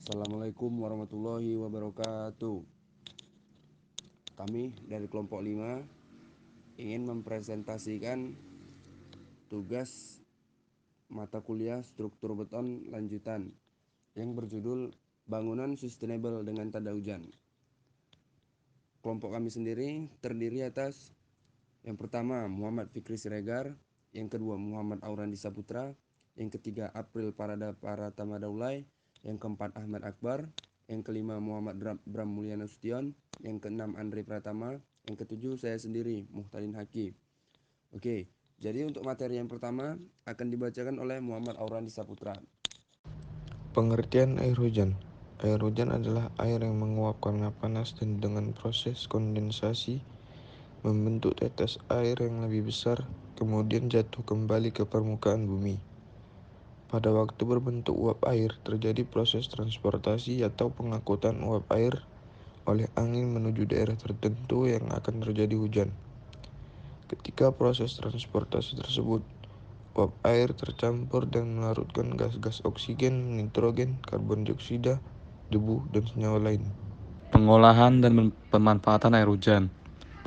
Assalamualaikum warahmatullahi wabarakatuh. Kami dari kelompok 5 ingin mempresentasikan tugas mata kuliah struktur beton lanjutan yang berjudul Bangunan Sustainable dengan Tanda Hujan. Kelompok kami sendiri terdiri atas yang pertama Muhammad Fikri Siregar, yang kedua Muhammad Aurandi Saputra, yang ketiga April Pratama Daulay, yang keempat Ahmad Akbar, yang kelima Muhammad Bram Mulyana Sution, yang keenam Andre Pratama, yang ketujuh saya sendiri Muhtalin Haki. Oke, jadi untuk materi yang pertama akan dibacakan oleh Muhammad Aurandi Saputra. Pengertian air hujan. Air hujan adalah air yang menguap karena panas dan dengan proses kondensasi membentuk tetes air yang lebih besar, kemudian jatuh kembali ke permukaan bumi. Pada waktu berbentuk uap air, terjadi proses transportasi atau pengangkutan uap air oleh angin menuju daerah tertentu yang akan terjadi hujan. Ketika proses transportasi tersebut, uap air tercampur dan melarutkan gas-gas oksigen, nitrogen, karbon dioksida, debu, dan senyawa lain. Pengolahan dan pemanfaatan air hujan.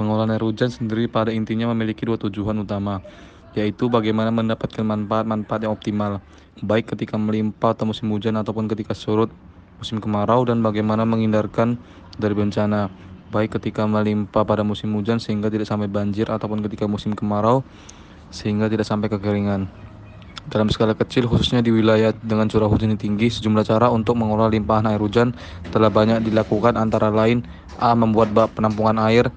Pengolahan air hujan sendiri pada intinya memiliki dua tujuan utama, yaitu bagaimana mendapatkan manfaat-manfaat yang optimal, baik ketika melimpah atau musim hujan ataupun ketika surut musim kemarau, dan bagaimana menghindarkan dari bencana, baik ketika melimpah pada musim hujan sehingga tidak sampai banjir ataupun ketika musim kemarau sehingga tidak sampai kekeringan. Dalam skala kecil, khususnya di wilayah dengan curah hujan yang tinggi, sejumlah cara untuk mengolah limpahan air hujan telah banyak dilakukan, antara lain A. Membuat bak penampungan air.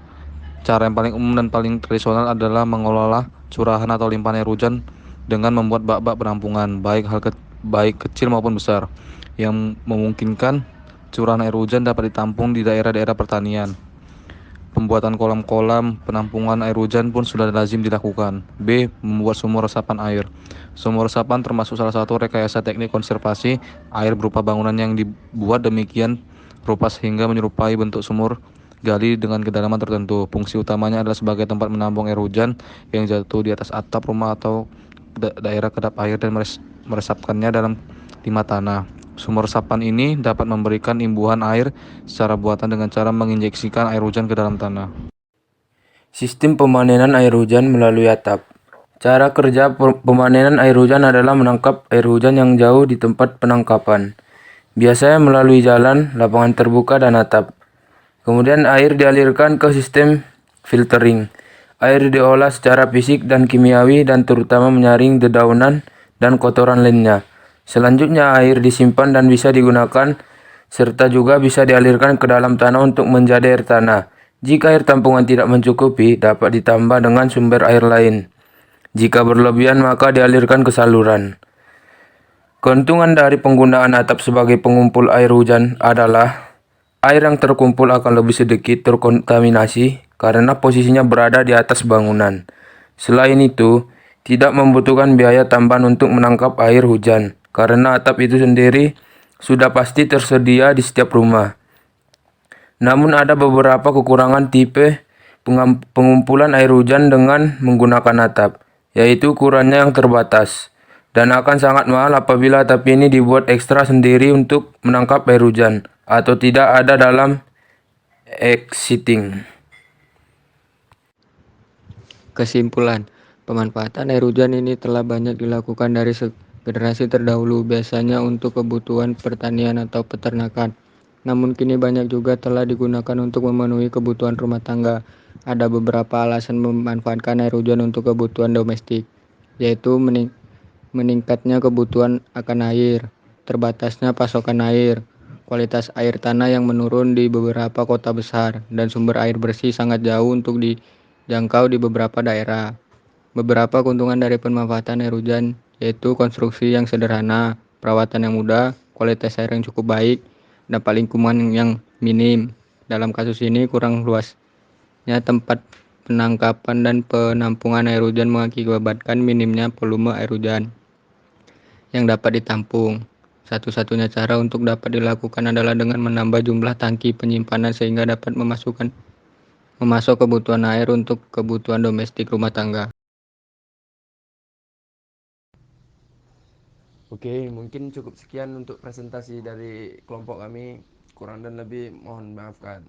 Cara yang paling umum dan paling tradisional adalah mengelola curahan atau limpahan air hujan dengan membuat bak-bak penampungan, baik kecil maupun besar, yang memungkinkan curahan air hujan dapat ditampung di daerah-daerah pertanian. Pembuatan kolam-kolam penampungan air hujan pun sudah lazim dilakukan. B. Membuat sumur resapan air. Sumur resapan termasuk salah satu rekayasa teknik konservasi air berupa bangunan yang dibuat demikian rupa sehingga menyerupai bentuk sumur gali dengan kedalaman tertentu. Fungsi utamanya adalah sebagai tempat menampung air hujan yang jatuh di atas atap rumah atau daerah kedap air dan meresapkannya dalam timah tanah. Sumur resapan ini dapat memberikan imbuhan air secara buatan dengan cara menginjeksikan air hujan ke dalam tanah. Sistem pemanenan air hujan melalui atap. Cara kerja pemanenan air hujan adalah menangkap air hujan yang jauh di tempat penangkapan, biasanya melalui jalan, lapangan terbuka, dan atap. Kemudian air dialirkan ke sistem filtering. Air diolah secara fisik dan kimiawi dan terutama menyaring dedaunan dan kotoran lainnya. Selanjutnya air disimpan dan bisa digunakan serta juga bisa dialirkan ke dalam tanah untuk menjadi air tanah. Jika air tampungan tidak mencukupi, dapat ditambah dengan sumber air lain. Jika berlebihan, maka dialirkan ke saluran. Keuntungan dari penggunaan atap sebagai pengumpul air hujan adalah air yang terkumpul akan lebih sedikit terkontaminasi karena posisinya berada di atas bangunan. Selain itu, tidak membutuhkan biaya tambahan untuk menangkap air hujan karena atap itu sendiri sudah pasti tersedia di setiap rumah. Namun ada beberapa kekurangan tipe pengumpulan air hujan dengan menggunakan atap, yaitu ukurannya yang terbatas dan akan sangat mahal apabila atap ini dibuat ekstra sendiri untuk menangkap air hujan atau tidak ada dalam existing. Kesimpulan, pemanfaatan air hujan ini telah banyak dilakukan dari generasi terdahulu, biasanya untuk kebutuhan pertanian atau peternakan. Namun kini banyak juga telah digunakan untuk memenuhi kebutuhan rumah tangga. Ada beberapa alasan memanfaatkan air hujan untuk kebutuhan domestik, yaitu meningkatnya kebutuhan akan air, terbatasnya pasokan air, kualitas air tanah yang menurun di beberapa kota besar, dan sumber air bersih sangat jauh untuk dijangkau di beberapa daerah. Beberapa keuntungan dari pemanfaatan air hujan yaitu konstruksi yang sederhana, perawatan yang mudah, kualitas air yang cukup baik, dampak lingkungan yang minim. Dalam kasus ini kurang luasnya tempat penangkapan dan penampungan air hujan mengakibatkan minimnya volume air hujan yang dapat ditampung. Satu-satunya cara untuk dapat dilakukan adalah dengan menambah jumlah tangki penyimpanan sehingga dapat memasok kebutuhan air untuk kebutuhan domestik rumah tangga. Oke, mungkin cukup sekian untuk presentasi dari kelompok kami. Kurang dan lebih mohon maafkan.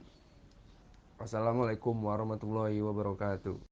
Wassalamualaikum warahmatullahi wabarakatuh.